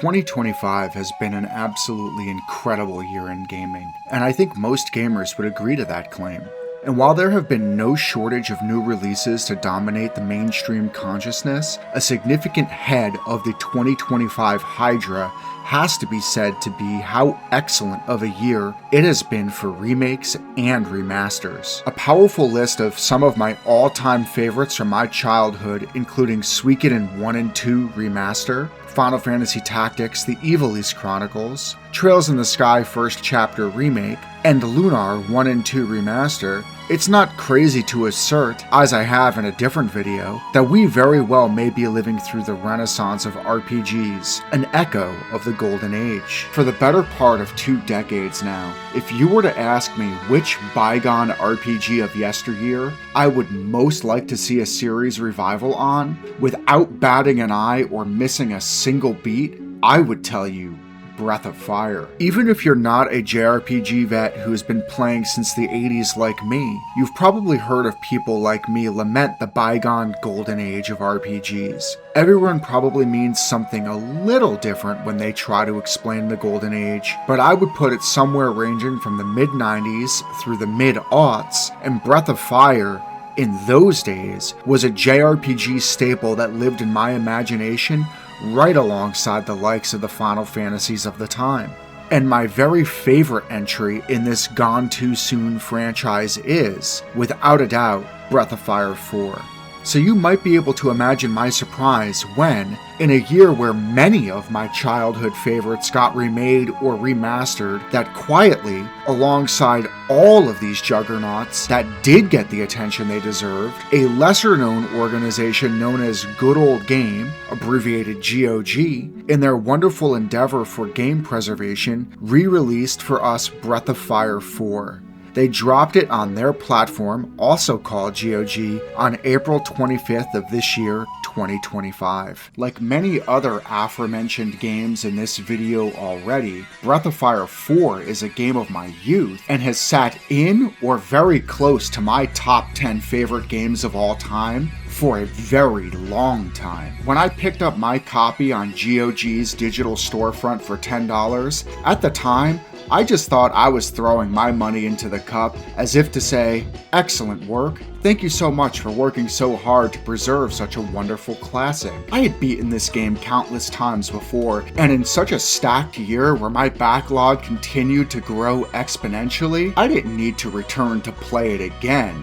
2025 has been an absolutely incredible year in gaming, and I think most gamers would agree to that claim. And while there have been no shortage of new releases to dominate the mainstream consciousness, a significant head of the 2025 Hydra has to be said to be how excellent of a year it has been for remakes and remasters. A powerful list of some of my all-time favorites from my childhood, including Suikoden 1 and 2 Remaster, Final Fantasy Tactics The Ivalice Chronicles, Trails in the Sky First Chapter Remake, and Lunar 1 and 2 Remaster, it's not crazy to assert, as I have in a different video, that we very well may be living through the renaissance of RPGs, an echo of the Golden Age. For the better part of 2 decades now, if you were to ask me which bygone RPG of yesteryear I would most like to see a series revival on, without batting an eye or missing a single beat, I would tell you Breath of Fire. Even if you're not a JRPG vet who has been playing since the 80s like me, you've probably heard of people like me lament the bygone golden age of RPGs. Everyone probably means something a little different when they try to explain the golden age, but I would put it somewhere ranging from the mid-90s through the mid-aughts, and Breath of Fire in those days was a JRPG staple that lived in my imagination right alongside the likes of the Final Fantasies of the time. And my very favorite entry in this Gone Too Soon franchise is, without a doubt, Breath of Fire 4. So you might be able to imagine my surprise when, in a year where many of my childhood favorites got remade or remastered, that quietly, alongside all of these juggernauts that did get the attention they deserved, a lesser-known organization known as Good Old Game, abbreviated GOG, in their wonderful endeavor for game preservation, re-released for us Breath of Fire 4. They dropped it on their platform, also called GOG, on April 25th of this year, 2025. Like many other aforementioned games in this video already, Breath of Fire 4 is a game of my youth and has sat in or very close to my top 10 favorite games of all time for a very long time. When I picked up my copy on GOG's digital storefront for $10, at the time, I just thought I was throwing my money into the cup as if to say, excellent work, thank you so much for working so hard to preserve such a wonderful classic. I had beaten this game countless times before, and in such a stacked year where my backlog continued to grow exponentially, I didn't need to return to play it again.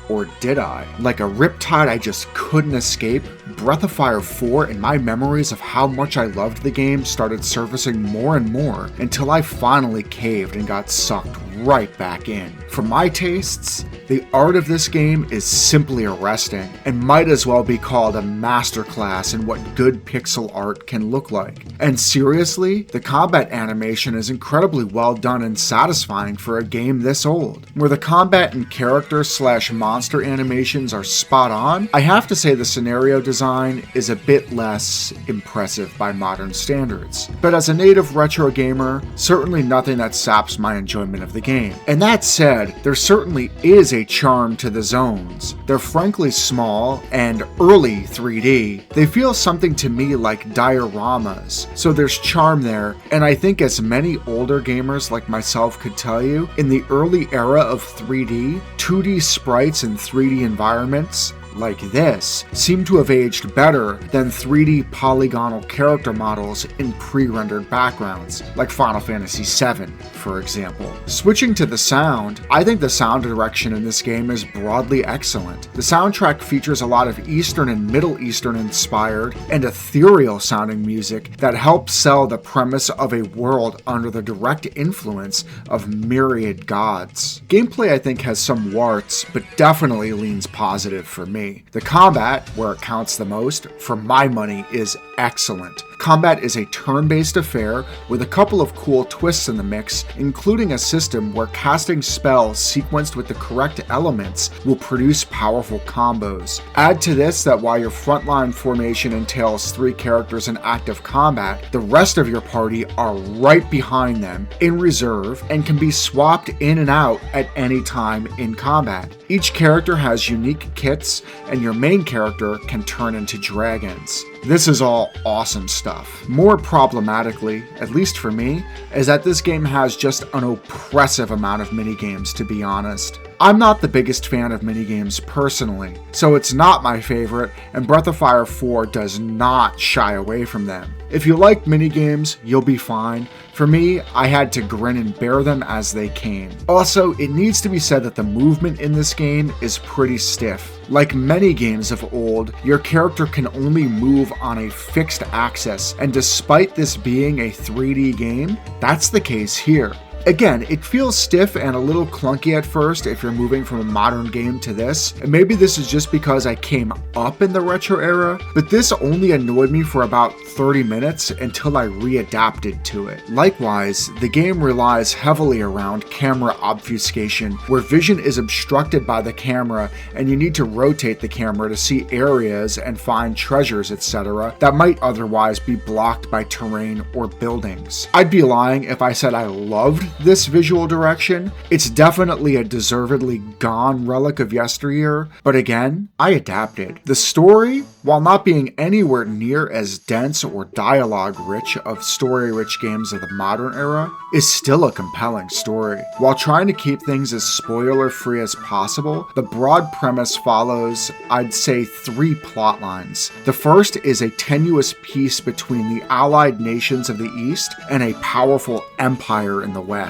Or did I? Like a riptide I just couldn't escape, Breath of Fire 4 and my memories of how much I loved the game started surfacing more and more until I finally caved and got sucked right back in. For my tastes, the art of this game is simply arresting and might as well be called a masterclass in what good pixel art can look like. And seriously, the combat animation is incredibly well done and satisfying for a game this old. Where the combat and character/monster animations are spot on, I have to say the scenario design is a bit less impressive by modern standards. But as a native retro gamer, certainly nothing that saps my enjoyment of the game. And that said, there certainly is a charm to the zones. They're frankly small and early 3D. They feel something to me like dioramas, so there's charm there, and I think as many older gamers like myself could tell you, in the early era of 3D, 2D sprites and 3D environments like this seem to have aged better than 3D polygonal character models in pre-rendered backgrounds, like Final Fantasy VII, for example. Switching to the sound, I think the sound direction in this game is broadly excellent. The soundtrack features a lot of Eastern and Middle Eastern inspired and ethereal sounding music that helps sell the premise of a world under the direct influence of myriad gods. Gameplay I think has some warts, but definitely leans positive for me. The combat, where it counts the most, for my money, is excellent. Combat is a turn-based affair with a couple of cool twists in the mix, including a system where casting spells sequenced with the correct elements will produce powerful combos. Add to this that while your frontline formation entails 3 characters in active combat, the rest of your party are right behind them in reserve and can be swapped in and out at any time in combat. Each character has unique kits, and your main character can turn into dragons. This is all awesome stuff. More problematically, at least for me, is that this game has just an oppressive amount of minigames, to be honest. I'm not the biggest fan of minigames personally, so it's not my favorite, and Breath of Fire 4 does not shy away from them. If you like minigames, you'll be fine. For me, I had to grin and bear them as they came. Also, it needs to be said that the movement in this game is pretty stiff. Like many games of old, your character can only move on a fixed axis, and despite this being a 3D game, that's the case here. Again, it feels stiff and a little clunky at first if you're moving from a modern game to this, and maybe this is just because I came up in the retro era, but this only annoyed me for about 30 minutes until I readapted to it. Likewise, the game relies heavily around camera obfuscation, where vision is obstructed by the camera and you need to rotate the camera to see areas and find treasures, etc. that might otherwise be blocked by terrain or buildings. I'd be lying if I said I loved this visual direction. It's definitely a deservedly gone relic of yesteryear, but again, I adapted. The story, while not being anywhere near as dense or dialogue-rich of story-rich games of the modern era, is still a compelling story. While trying to keep things as spoiler-free as possible, the broad premise follows, I'd say, 3 plot lines. The first is a tenuous peace between the allied nations of the East and a powerful empire in the West.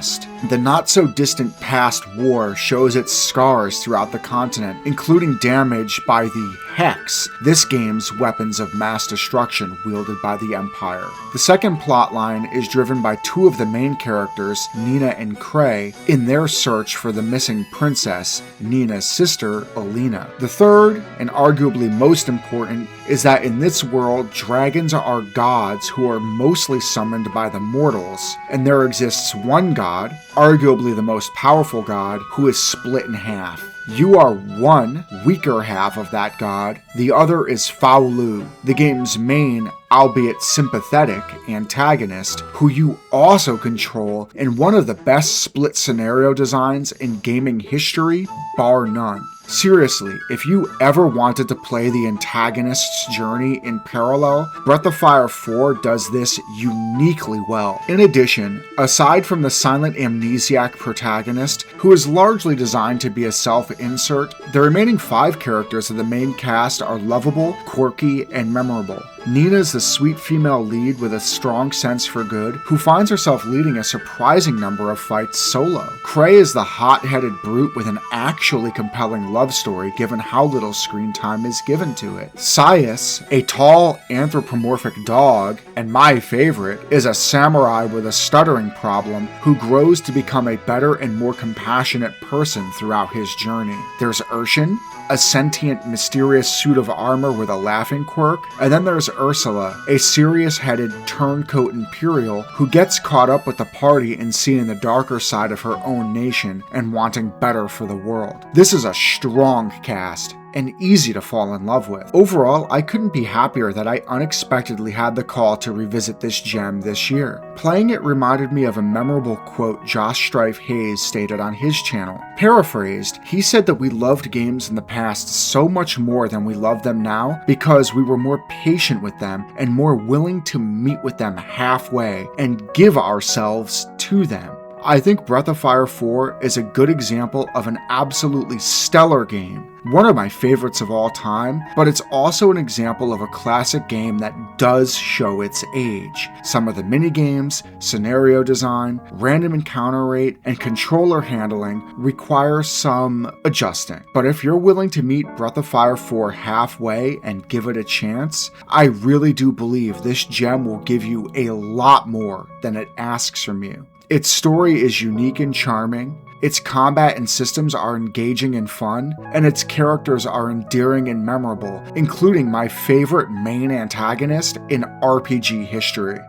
The not-so-distant past war shows its scars throughout the continent, including damage by the Hex, this game's weapons of mass destruction wielded by the Empire. The second plotline is driven by 2 of the main characters, Nina and Cray, in their search for the missing princess, Nina's sister, Alina. The third, and arguably most important, is that in this world, dragons are gods who are mostly summoned by the mortals, and there exists one god, arguably the most powerful god, who is split in half. You are one weaker half of that god, the other is Faolu, the game's main, albeit sympathetic, antagonist, who you also control in one of the best split scenario designs in gaming history, bar none. Seriously, if you ever wanted to play the antagonist's journey in parallel, Breath of Fire 4 does this uniquely well. In addition, aside from the silent amnesiac protagonist, who is largely designed to be a self-insert, the remaining 5 characters of the main cast are lovable, quirky, and memorable. Nina's the sweet female lead with a strong sense for good, who finds herself leading a surprising number of fights solo. Cray is the hot-headed brute with an actually compelling love story given how little screen time is given to it. Sias, a tall, anthropomorphic dog, and my favorite, is a samurai with a stuttering problem who grows to become a better and more compassionate person throughout his journey. There's Urshan, a sentient, mysterious suit of armor with a laughing quirk, and then there's Ursula, a serious-headed turncoat Imperial who gets caught up with the party in seeing the darker side of her own nation and wanting better for the world. This is a strong cast, and easy to fall in love with. Overall, I couldn't be happier that I unexpectedly had the call to revisit this gem this year. Playing it reminded me of a memorable quote Josh Strife Hayes stated on his channel. Paraphrased, he said that we loved games in the past so much more than we love them now because we were more patient with them and more willing to meet with them halfway and give ourselves to them. I think Breath of Fire 4 is a good example of an absolutely stellar game, one of my favorites of all time, but it's also an example of a classic game that does show its age. Some of the minigames, scenario design, random encounter rate, and controller handling require some adjusting. But if you're willing to meet Breath of Fire 4 halfway and give it a chance, I really do believe this gem will give you a lot more than it asks from you. Its story is unique and charming, its combat and systems are engaging and fun, and its characters are endearing and memorable, including my favorite main antagonist in RPG history.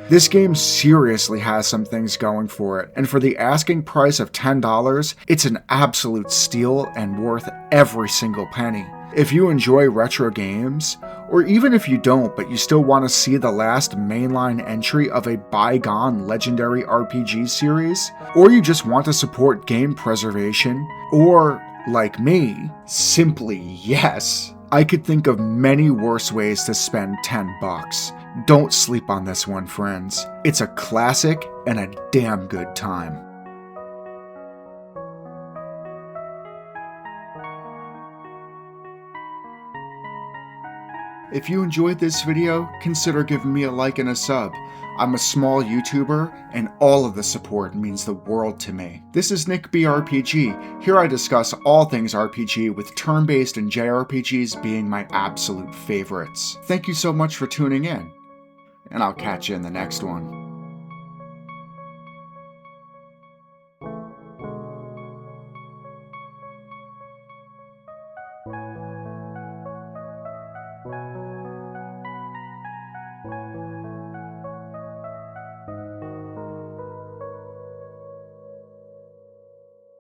This game seriously has some things going for it, and for the asking price of $10, it's an absolute steal and worth every single penny. If you enjoy retro games, or even if you don't but you still want to see the last mainline entry of a bygone legendary RPG series, or you just want to support game preservation, or, like me, simply yes, I could think of many worse ways to spend $10. Don't sleep on this one, friends. It's a classic and a damn good time. If you enjoyed this video, consider giving me a like and a sub. I'm a small YouTuber, and all of the support means the world to me. This is Nick BRPG. Here I discuss all things RPG, with turn-based and JRPGs being my absolute favorites. Thank you so much for tuning in, and I'll catch you in the next one.